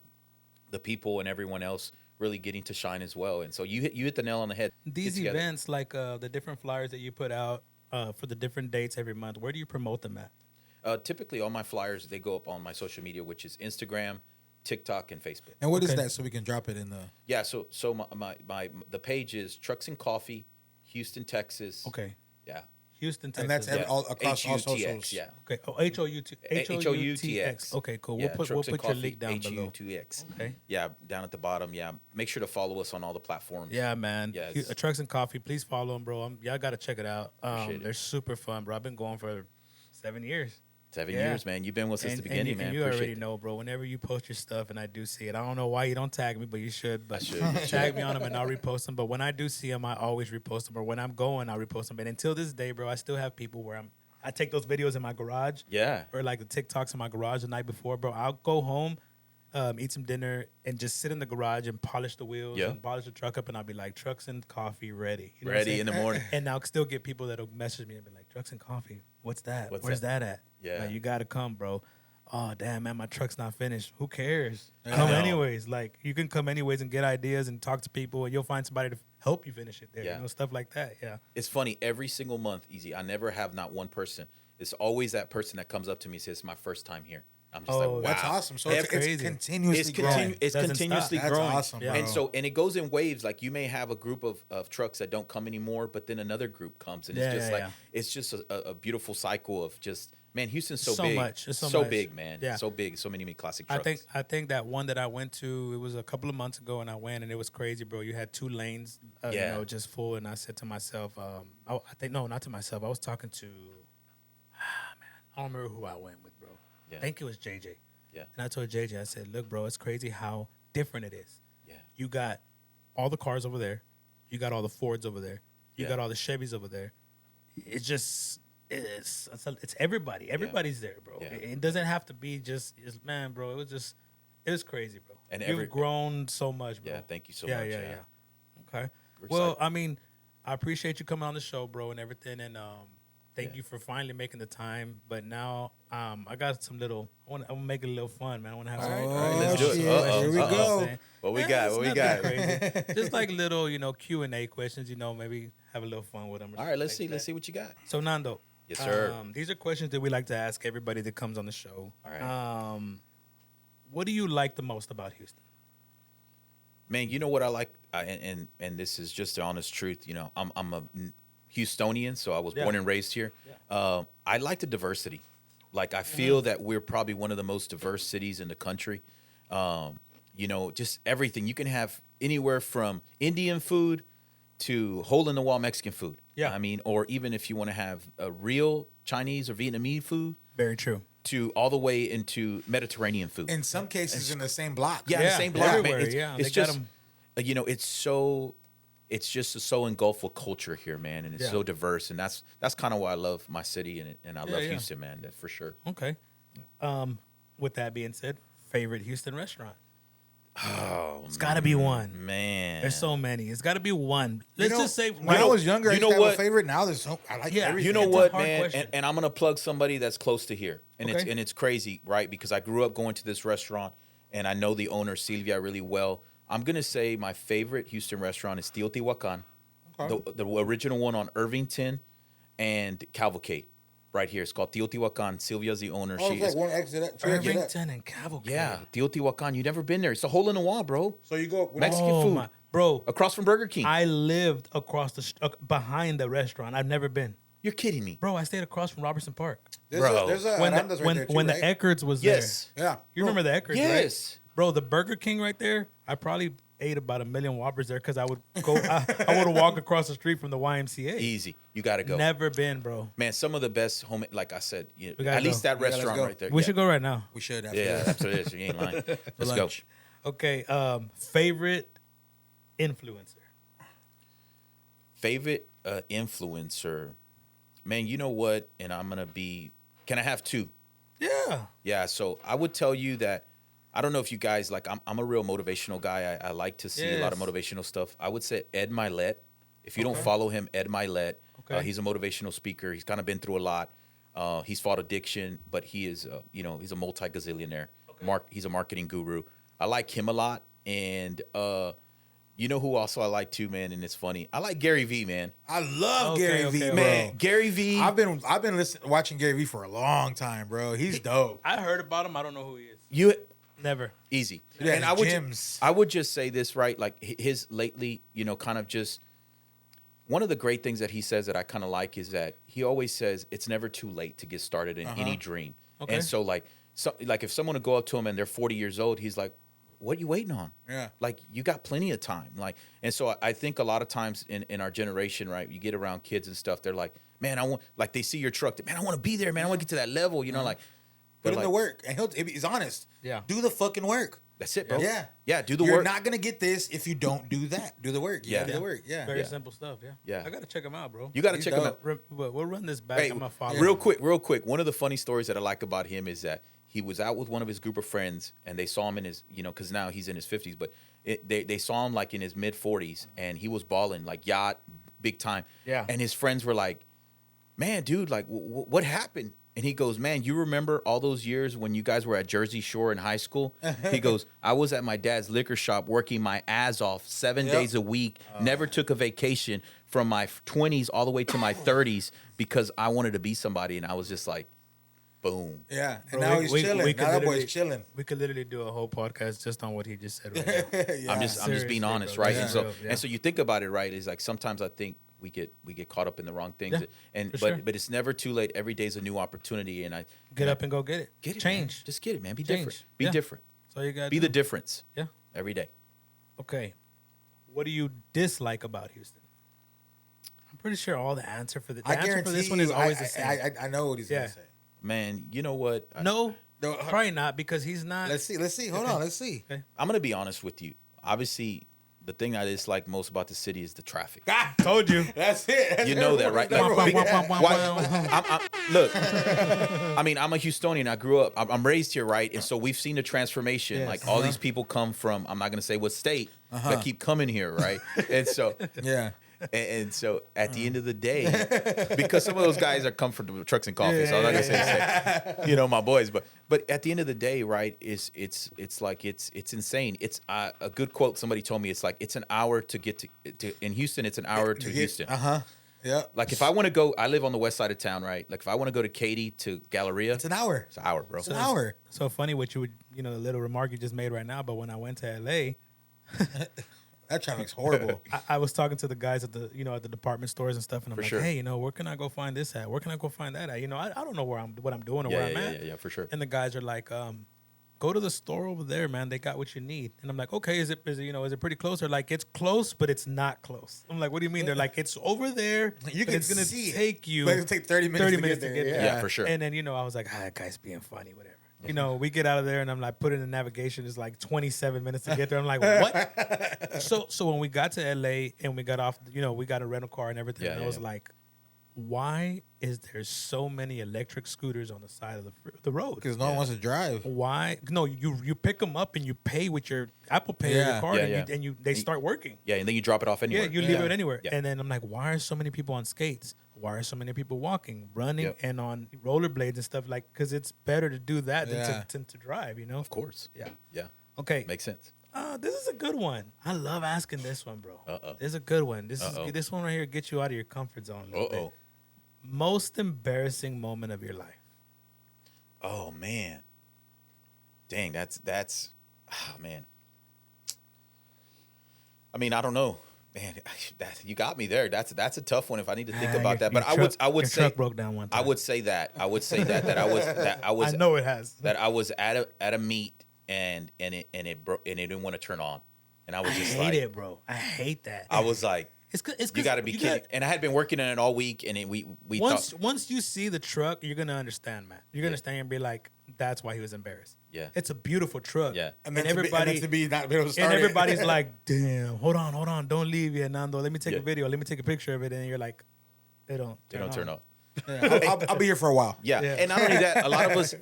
the people and everyone else really getting to shine as well. And so you hit the nail on the head. These Get together. events, like the different flyers that you put out for the different dates every month, where do you promote them at? Typically, all my flyers they go up on my social media, which is Instagram, TikTok, and Facebook. And what is Okay. that so we can drop it in the... Yeah, so my the page is Trucks and Coffee, Houston, Texas. Okay. Yeah. Houston, Texas. And that's every, Yeah. all across all HUTX, socials. yeah. Okay. Oh, HOUTX. HOUTX. Okay, cool. Yeah, We'll Trucks and put your Coffee, link down below. HUTX. Okay. Yeah, down at the bottom. Yeah, make sure to follow us on all the platforms. Yeah, man. Yeah, it's- Trucks and Coffee. Please follow them, bro. Y'all got to check it out. Appreciate it. They're super fun, bro. I've been going for 7 years. 7 Yeah. years, man. You've been with us since the beginning, and man. you Appreciate already it. know, bro. Whenever you post your stuff and I do see it, I don't know why you don't tag me, but you should. But should. tag me on them and I'll repost them. But when I do see them, I always repost them. Or when I'm going, I'll repost them. And until this day, bro, I still have people where I take those videos in my garage. Yeah. Or like the TikToks in my garage the night before, bro. I'll go home, eat some dinner, and just sit in the garage and polish the wheels Yeah. and polish the truck up. And I'll be like, Trucks and Coffee ready. You know what I'm Ready saying? in the morning. And I'll still get people that'll message me and be like, Trucks and Coffee, what's that? What's Where's that? that at? Yeah. Like, you got to come, bro. Oh, damn, man, my truck's not finished. Who cares? I Come know. anyways. Like, you can come anyways and get ideas and talk to people, and you'll find somebody to help you finish it there. Yeah. You know, stuff like that. Yeah. It's funny. Every single month, Easy, I never have not one person. It's always that person that comes up to me and says, it's my first time here. I'm just Oh, like, wow. That's awesome. So That's it's crazy. continuously It's, growing. it's Doesn't continuously stop. That's growing. awesome, bro. And it goes in waves. Like you may have a group of trucks that don't come anymore, but then another group comes, and Yeah, it's just yeah, like yeah. it's just a beautiful cycle of just man. Houston's so, So big, much. It's so so much. big, man. Yeah. So big, so many classic trucks. I think that one that I went to, it was a couple of months ago, and I went, and it was crazy, bro. You had 2 lanes, Yeah. you know, just full, and I said to myself, I think no, not to myself. I was talking to, man, I don't remember who I went with, bro. Yeah. I think it was JJ. Yeah. And I told JJ, I said, look, bro, it's crazy how different it is. Yeah. You got all the cars over there. You got all the Fords over there. You Yeah. got all the Chevys over there. It's just, it's everybody. Everybody's there, bro. Yeah. It doesn't have to be just, man, bro. It was crazy, bro. And You've grown so much, bro. Yeah, thank you so yeah, much. Yeah, Yeah. yeah. Okay. We're Well, excited. I mean, I appreciate you coming on the show, bro, and everything, and thank Yeah. you for finally making the time. But now, I got some little. I want to make it a little fun, man. I want to have some. All right, let's do it. shit. Uh-oh, Here we uh-oh. go. What we Yeah, got? it's What we nothing got? crazy. Just like little, Q&A questions. Maybe have a little fun with them. All right, let's see. Let's see what you got. So Nando, Yes, sir. these are questions that we like to ask everybody that comes on the show. All right. What do you like the most about Houston? Man, you know what I like, and this is just the honest truth. I'm a Houstonian, so I was Yeah. born and raised here. I like the diversity. Like I feel that we're probably one of the most diverse cities in the country. you know, just everything. You can have anywhere from Indian food to hole in the wall Mexican food. Yeah. I mean, or even if you want to have a real Chinese or Vietnamese food, Very true. to all the way into Mediterranean food. In some cases, in the same block. Yeah, the same block, man. everywhere. It's, Yeah, it's they got just, 'em. you know, it's just so engulfed with culture here, man, and it's Yeah. so diverse, and that's kind of why I love my city and I love yeah. Houston, man, that for sure. Okay. With that being said, favorite Houston restaurant? Oh, It's got to be one. man, There's so many. It's got to be one. Let's just say when I was younger, I you used know to have what? a favorite. Now there's so I like Yeah, everything. You know It's a what, hard man, question. and I'm gonna plug somebody that's close to here, and Okay. it's crazy, right? Because I grew up going to this restaurant, and I know the owner Silvia really well. I'm gonna say my favorite Houston restaurant is Teotihuacan, the original one on Irvington and Cavalcade, right here. It's called Teotihuacan. Silvia's the owner. Oh, She it's like is, one exit. Two exit up. Irvington and Cavalcade. yeah, Teotihuacan. You never been there? It's a hole in the wall, bro. So you go Mexican Oh food. my, bro. Across from Burger King. I lived across behind the restaurant. I've never been. You're kidding me, Bro, I stayed across from Robertson Park. Bro. There's a When the, Aranda's right when, there too, when right? the Eckarts was yes, Yeah. there. You remember the Eckarts, yes. right? Bro, the Burger King right there, I probably ate about 1 million Whoppers there because I would go, I would walk across the street from the YMCA. Easy. You gotta go. Never been, bro. Man, some of the best home, like I said, you We know, gotta at least go. that We gotta restaurant go. right there. We yeah. should go right now. We should. After Yeah, this. that's what it is. You ain't lying. Let's go. lunch. Okay, favorite influencer. Favorite influencer, man. You know what? And I'm gonna be. Can I have two? Yeah. Yeah. So I would tell you that. I don't know if you guys like. I'm a real motivational guy. I like to see a lot of Yes. motivational stuff. I would say Ed Milet. If you don't follow him, Ed Milet. Okay. He's a motivational speaker. He's kind of been through a lot. He's fought addiction, but he is, he's a multi-gazillionaire. He's a marketing guru. I like him a lot, and you know who also I like too, man. And it's funny. I like Gary Vee, man. I love Okay, Gary okay, Vee, okay. Man, bro. Gary Vee. I've been watching Gary Vee for a long time, bro. He's dope. I heard about him. I don't know who he is. You Never. easy. Yeah, and gyms. I would just say this, right? Like his lately, kind of just one of the great things that he says that I kind of like is that he always says it's never too late to get started in any dream. Okay. And so like if someone would go up to him and they're 40 years old, he's like, what are you waiting on? Yeah. Like you got plenty of time. Like, and so I think a lot of times in our generation, right, you get around kids and stuff, they're like, man, they see your truck, man, I want to be there, man. I want to get to that level, like. Put but in the like, work, and he's honest. Yeah. Do the fucking work. That's it, bro. Yeah. Yeah, do the You're work. not gonna get this if you don't do that. Do the work. You Yeah. gotta do the work. Yeah. Very Yeah. simple stuff. Yeah. Yeah. I gotta check him out, bro. You got to He's check him dope. out. We'll run this back. Hey, I'm gonna follow. real him. quick. One of the funny stories that I like about him is that he was out with one of his group of friends, and they saw him in his, because now he's in his 50s, but they saw him like in his mid 40s, and he was balling like yacht, big time. Yeah. And his friends were like, "Man, dude, like, what happened?" And he goes, "Man, you remember all those years when you guys were at Jersey Shore in high school?" He goes, "I was at my dad's liquor shop working my ass off 7 Yep. days a week, never took a vacation from my 20s all the way to my 30s because I wanted to be somebody." And I was just like, boom. Yeah. And Bro, now we- he's we- chilling. we could Now that literally- boy's chilling. We could literally do a whole podcast just on what he just said. Right now. Yeah. I'm just Seriously, being honest, bro. right? Yeah. And so Yeah. and so you think about it, right? Is like sometimes I think we get caught up in the wrong things, Yeah, and for but sure. but it's never too late. Every day's a new opportunity, and Get up and go get it. get it, Change. man. Just get it, man. Be Change. different. Be Yeah. different. So you got Be the difference yeah. every day. Okay. What do you dislike about Houston? I'm pretty sure all the answer for I answer guarantee for this one is you, always the same. I know what he's Yeah. gonna say. Man, you know what? No, No, probably not because he's not. Let's see. Hold on. Let's see. I'm gonna be honest with you. Obviously, the thing I dislike most about the city is the traffic. Told you. That's it. You know that, right? That's Like, everyone- Look, I mean, I'm a Houstonian. I grew up. I'm raised here, right? And so we've seen the transformation. Yes. Like all these people come from. I'm not going to say what state, but keep coming here, right? And so, Yeah. and so, at the end of the day, because some of those guys are come from the trucks and coffee, so I'm not going to say, my boys. But at the end of the day, right? It's like it's insane. It's a good quote somebody told me. It's like it's an hour to get to in Houston. It's an hour to Houston. Yeah. Like if I want to go, I live on the west side of town, right? Like if I want to go to Katy to Galleria, It's an hour. it's an hour, bro. It's an hour. So funny what you would, the little remark you just made right now. But when I went to LA, That traffic's horrible. I was talking to the guys at the at the department stores and stuff, and I'm For like, sure. hey, where can I go find this at? Where can I go find that at? I don't know what I'm doing or where I'm at. Yeah, for sure. And the guys are like, go to the store over there, man. They got what you need. And I'm like, okay, is it is it pretty close? They're like, it's close, but it's not close. I'm like, what do you mean? They're like, it's over there. You but can it's gonna see it, take you but it'll take 30 minutes to get there. Yeah, for sure. And then I was like, that guy's being funny, whatever. We get out of there and I'm like, put in the navigation. It's like 27 minutes to get there. I'm like, what? So when we got to LA and we got off, we got a rental car and everything. And I was like, why is there so many electric scooters on the side of the road? Because no one wants to drive. Why? No, you pick them up and you pay with your Apple Pay or your card, and they start working. Yeah, and then you drop it off anywhere. Yeah, you leave it anywhere. Yeah. And then I'm like, why are so many people on skates? Why are so many people walking, running, and on rollerblades and stuff? Like, because it's better to do that than to drive, Of course. Yeah. Yeah. Okay. Makes sense. This is a good one. I love asking this one, bro. Uh-oh. This is a good one. This one right here gets you out of your comfort zone. A little bit. Uh-oh. Most embarrassing moment of your life. Oh, man. Dang, that's man. I mean, I don't know. Man, you got me there. That's a tough one if I need to think about that. But I would say truck broke down one time. I would say that I was I know it has. that I was at a meet and it broke and it didn't want to turn on, and I was just hate it, bro. I hate that. I was like, it's you got to be kidding. And I had been working on it all week, and we once you see the truck, you're gonna understand, man. You're gonna understand and be like, that's why he was embarrassed. Yeah. It's a beautiful truck. Yeah. And everybody to be not be able to start and everybody's it. like, damn, hold on, don't leave yet, Nando. Let me take Yeah. a video. Let me take a picture of it. And you're like, they don't turn on. Yeah, I'll be here for a while. Yeah. Yeah. And not only that, a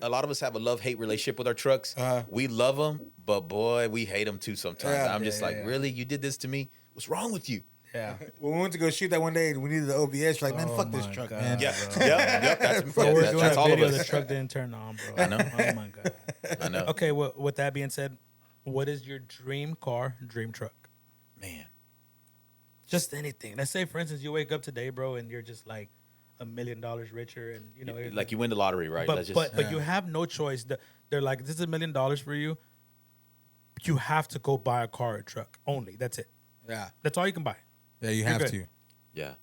lot of us have a love-hate relationship with our trucks. We love them, but boy, we hate them too sometimes. Yeah. I'm just really, you did this to me? What's wrong with you? Yeah. When we went to go shoot that one day, we needed the OBS. You're like, man, Oh fuck this my truck, God. man. Yeah, bro. yep. That's We're doing that's a all of video. The us. truck didn't turn on, bro. I know. Oh my God. I know. Okay, well, with that being said, what is your dream car, dream truck? Man. Just anything. Let's say, for instance, you wake up today, bro, and you're just like $1 million richer, and Like you win the lottery, right? But but you have no choice. They're like, this is $1 million for you. You have to go buy a car or truck only. That's it. Yeah. That's all you can buy. Yeah, you You're have good. to. Yeah.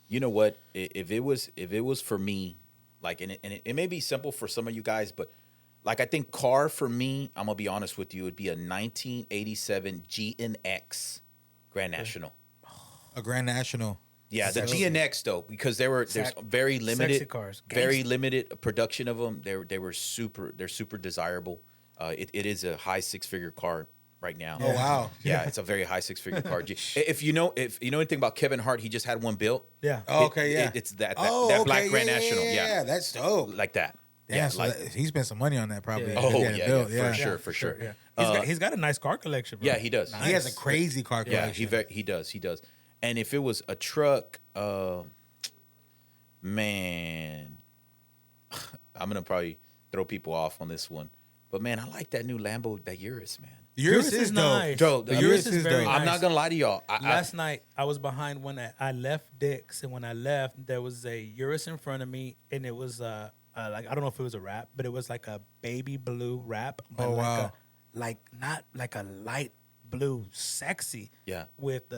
You know what? If it was for me, like, and it may be simple for some of you guys, but like I think car for me, I'm gonna be honest with you, would be a 1987 GNX Grand National. A Grand National. Yeah, the Sexy. GNX though, because there's very limited, sexy cars. very limited production of them. They're super desirable. It is a high 6-figure car right now. Oh, wow. Yeah, it's a very high 6-figure car. If you know anything about Kevin Hart, he just had one built. Yeah. Oh, okay, yeah. It's that okay, black Grand yeah, National. Yeah, that's dope. like that. Yeah, Yeah, so like he spent some money on that probably. Yeah. oh He had it built, yeah, for sure. Yeah. He's got a nice car collection, bro. Yeah, he does. He has a crazy car Yeah, collection. he does. And if it was a truck, man, I'm gonna probably throw people off on this one. But man, I like that new Lambo, that Urus, man. Yours is dope. nice. Dope. The The Urus Urus is is very dope. nice. I'm not gonna lie to y'all. Last night I was behind when I left Dick's, and when I left, there was a Urus in front of me, and it was like I don't know if it was a wrap, but it was like a baby blue wrap. But Oh, like wow. not like a light blue, sexy. Yeah. With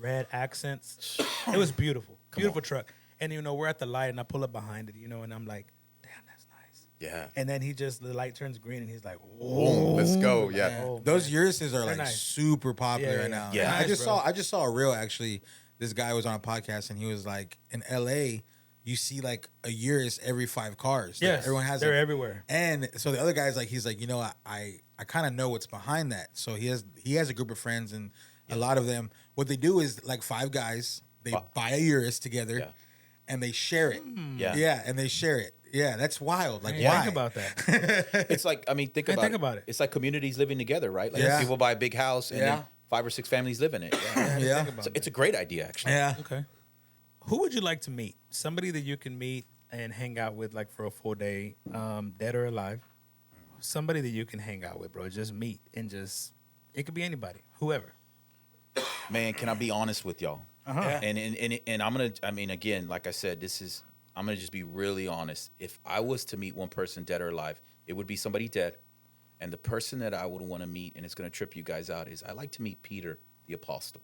red accents. It was beautiful, beautiful truck. And we're at the light, and I pull up behind it, and I'm like, damn, that's nice. Yeah. And then the light turns green, and he's like, Boom, whoa, let's go. Yeah. Yeah. Oh, Those man. Uruses are like nice. super popular Yeah, right yeah. now. Yeah. And I Nice, just bro. saw a reel actually. This guy was on a podcast and he was like, in LA, you see like a Urus every 5 cars. Like, Yes, everyone has they're them. everywhere. And so the other guy's like, he's like, I kind of know what's behind that. So he has a group of friends, and a lot of them, what they do is like 5 guys, they buy a Urus together, Yeah. and they share it. Yeah. Yeah, and they share it. Yeah, that's wild. Like, I didn't why? think about that. It's like, I mean, think I about think it. about it. It's like communities living together, right? Like Yeah. people buy a big house and Yeah. then 5 or 6 families live in it. Yeah. Yeah. It's a great idea, actually. Yeah. Okay. Who would you like to meet? Somebody that you can meet and hang out with, like for a full day, dead or alive. Somebody that you can hang out with, bro. Just meet and it could be anybody, whoever. Man, can I be honest with y'all? Uh-huh. And I'm gonna. I mean, again, like I said, I'm gonna just be really honest. If I was to meet one person, dead or alive, it would be somebody dead. And the person that I would want to meet, and it's gonna trip you guys out, is I like to meet Peter, the apostle.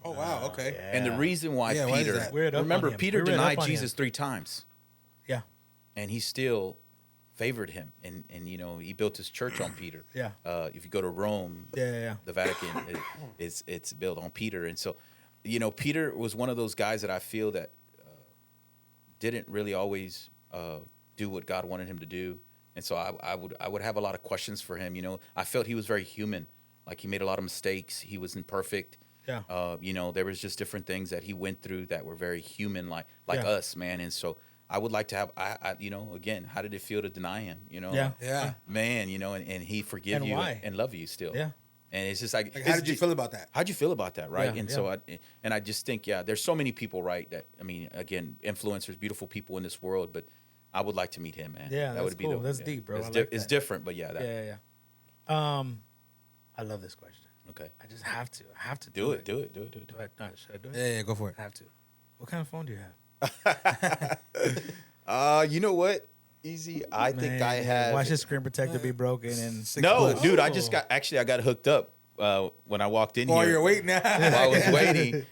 Oh, wow. Okay. And the reason why Yeah, why is Peter, that? We read up remember, on him. Peter We read denied up on Jesus him. 3 times, Yeah. and he still favored him, and he built his church on Peter. Yeah. If you go to Rome, Yeah. the Vatican, it's built on Peter, and so Peter was one of those guys that I feel that didn't really always do what God wanted him to do, and so I would have a lot of questions for him. I felt he was very human, like he made a lot of mistakes. He wasn't perfect. Yeah. There was just different things that he went through that were very human, like Yeah. us, man. And so I would like to have, again, how did it feel to deny him? Yeah. Man, and he forgive And you why? and love you still. Yeah. And it's just like, Like, how did you feel about that? How'd you feel about that, right? Yeah, And yeah. so, I just think, there's so many people, right? That again, influencers, beautiful people in this world, but I would like to meet him, man. Yeah, that that's would be cool. That's deep, bro. I like It's that. different, but that, Yeah. I love this question. okay. I just have to. I have to Do do it. Do I, no, should I do it? Yeah, go for it. I have to. What kind of phone do you have? You know what? Easy. I think I Man, have. Watch this screen protector be broken and No, dude, I Oh. just got I got hooked up when I walked in While here. you're waiting now. While I was waiting.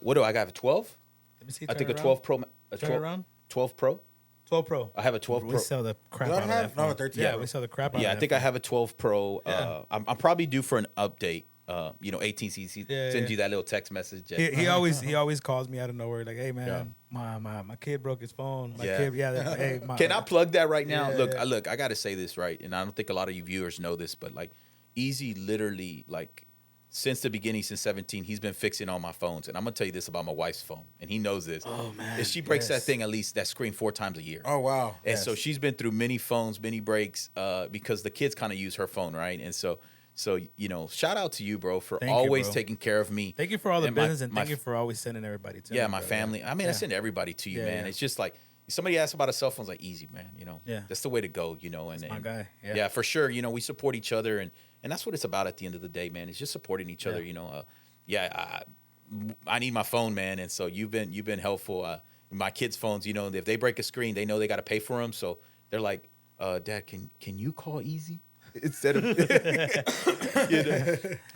What do I got? A 12? Let me see. I think a turn 12 around. Pro. A Turn 12, around. 12 Pro. 12 Pro. I have a 12 We Pro. sell the crap Do I out of have? that No, phone. a 13 Yeah, Pro. we sell the crap out Yeah, of I think I have a 12 Pro. Yeah. I'm probably due for an update. 18cc Yeah, sends yeah. you that little text message. He always calls me out of nowhere like, hey man, my kid broke his phone. My Yeah. kid, hey, Can I plug that right now? Yeah, Look, yeah. I got to say this right, and I don't think a lot of you viewers know this, but like, Easy literally like since the beginning, since 17, he's been fixing all my phones, and I'm gonna tell you this about my wife's phone, and he knows this. Oh man, If she breaks that yes. thing, at least that screen 4 times a year. Oh wow. And so she's been through many phones, many breaks, because the kids kind of use her phone, right? And so shout out to you, bro, for Thank you, always bro. taking care of me. Thank you for all the And my- business and my thank you for always sending everybody to Yeah, me, my bro. family. I mean, I Yeah. send everybody to you, Yeah, man. yeah. It's just like somebody asked about a cell phone, it's like easy, man. Yeah. that's the way to go. And my guy. Yeah. yeah, for sure. We support each other, and that's what it's about at the end of the day, man. It's just supporting each other. I need my phone, man, and so you've been helpful. My kids' phones, if they break a screen, they know they got to pay for them, so they're like, Dad, can you call Easy? Instead of,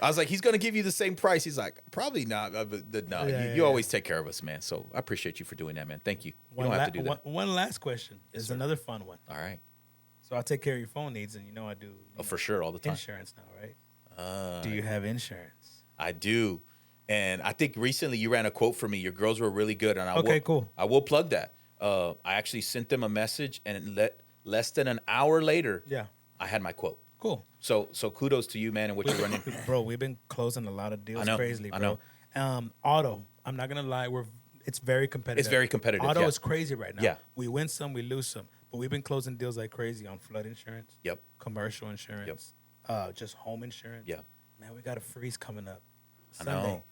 I was like, he's gonna give you the same price. He's like, probably not. But no, you always take care of us, man. So I appreciate you for doing that, man. Thank you. You don't have to do that. One last question is another fun one. All right. So I take care of your phone needs, and I do. For sure, all the time. Insurance now, right? Do you have insurance? I do, and I think recently you ran a quote for me. Your girls were really good, and Cool. I will plug that. I actually sent them a message, and less than an hour later, Yeah. I had my quote. Cool. So kudos to you, man, and what you're running. Bro, we've been closing a lot of deals I know, crazily, I bro. Auto, I'm not gonna lie, it's very competitive. It's very competitive, Auto yeah. is crazy right now. Yeah. We win some, we lose some. But we've been closing deals like crazy on flood insurance. Yep. Commercial insurance. Just home insurance. Yeah. Man, we got a freeze coming up. I Sunday. know.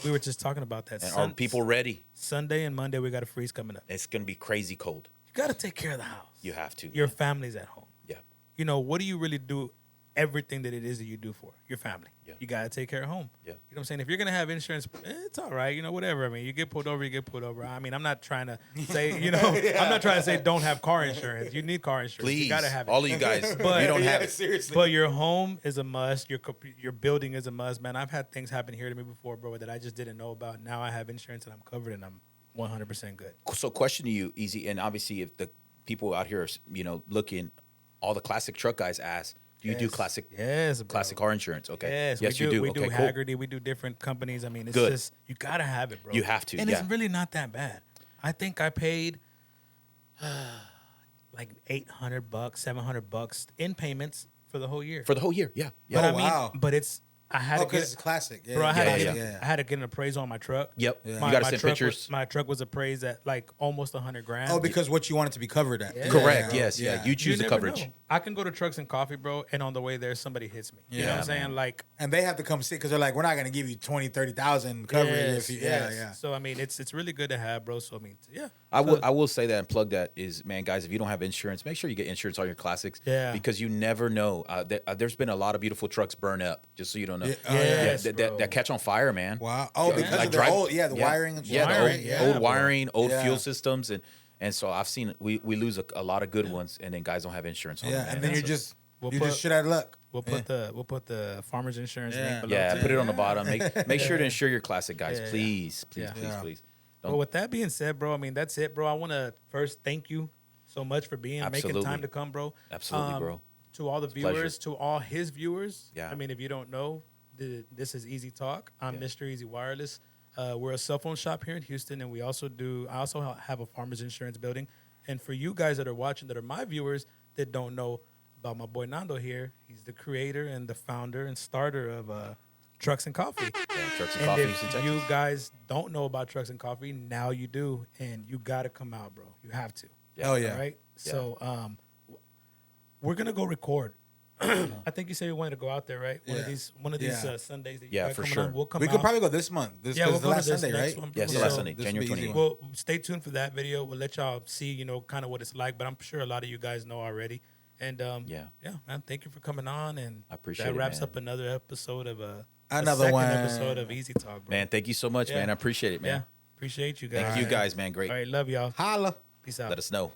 We were just talking about that. And are people ready? Sunday and Monday we got a freeze coming up. It's gonna be crazy cold. You gotta take care of the house. You have to. Your family's at home. Yeah. What do you really do? Everything that it is that you do for your family. Yeah. You gotta take care of home. Yeah. You know what I'm saying? If you're gonna have insurance, it's all right. Whatever. I mean, you get pulled over, you get pulled over. I mean, I'm not trying to say, I'm not trying to say don't have car insurance. You need car insurance. Please, You gotta have it. all of you guys, But- you don't have Yeah, it. seriously. But your home is a must. Your building is a must, man. I've had things happen here to me before, bro, that I just didn't know about. Now I have insurance and I'm covered and I'm 100% good. So, question to you, Easy, and obviously, if the people out here, are, looking, all the classic truck guys ask, do you do Yes. classic Bro. classic car insurance? Okay. Yes, you do. We Okay, do cool. Haggerty. We do different companies. I mean, it's Good. just you gotta have it, bro. You have to, and yeah. it's really not that bad. I think I paid like $800, $700 in payments for the whole year. For the whole year, yeah. but Yeah. I mean, wow. but I had Oh, to because get it's classic. Yeah, bro. I had Yeah, to yeah, get I had to get an appraisal on my truck. Yep. Yeah. You My, gotta my send truck pictures. my truck was appraised at like almost $100,000. Oh, because what you want it to be covered at. Yeah. Correct. Yeah. Yes. Yeah. You You choose the never coverage. know. I can go to Trucks and Coffee, bro, and on the way there, somebody hits me. You know what Yeah, I'm saying? man. Like, And they have to come see because they're like, we're not going to give you 20, 30,000 coverage. yes, if you, yes. Yeah. So I mean, it's really good to have, bro. So I mean, yeah. I will say that and plug that is, man, guys, if you don't have insurance, make sure you get insurance on your classics. Yeah. Because you never know. There's been a lot of beautiful trucks burn up, just so you don't know. Yeah. Oh, Yes, that, bro. that catch on fire, man. Wow. Oh, Yeah. because Like of their drive- old, the wiring and Yeah, stuff. the Wiring, old, yeah, old bro. wiring, old Yeah. fuel systems, and so I've seen we lose a lot of good ones, and then guys don't have insurance on them. Yeah, man. and then That's you're just We'll you put- just shit out of luck. We'll put the farmer's insurance Yeah. link below. yeah, too. put it on the bottom. Make sure to insure your classic, guys. Yeah, yeah. Please, please, Yeah. please, Yeah. please. Well, with that being said, bro, I mean that's it, bro. I want to first thank you so much for making Absolutely. time to come, bro. Absolutely, bro. To all the pleasure. viewers, to all his viewers. Yeah. I mean, if you don't know, this is Easy Talk. I'm Yeah. Mr. Easy Wireless. We're a cell phone shop here in Houston, and I also have a farmers insurance building. And for you guys that are watching, that are my viewers that don't know about my boy Nando here, he's the creator and the founder and starter of Trucks and Coffee. Yeah, Trucks and And Coffee, Houston, if Texas. you guys don't know about Trucks and Coffee, now you do, and you got to come out, bro. You have to. Oh yeah. All right. Yeah. So we're gonna go record. I think you said you wanted to go out there, right? One of Yeah. these Yeah. Sundays that you Yeah, got for coming sure. on. We'll come We out. could probably go this month. This Yeah, is we'll the go to last this Sunday, next right? one. Yes, the So last Sunday, this January will be easy 21. one. Well, stay tuned for that video. We'll let y'all see, kind of what it's like. But I'm sure a lot of you guys know already. And Yeah. man. Thank you for coming on. And I appreciate that it, wraps man. up another episode of Another second one. episode of Easy Talk, bro. Man, thank you so much, Yeah. man. I appreciate it, Yeah, man. appreciate you guys. Thank you guys, man. Great. All right, love y'all. Holla. Peace out. Let us know.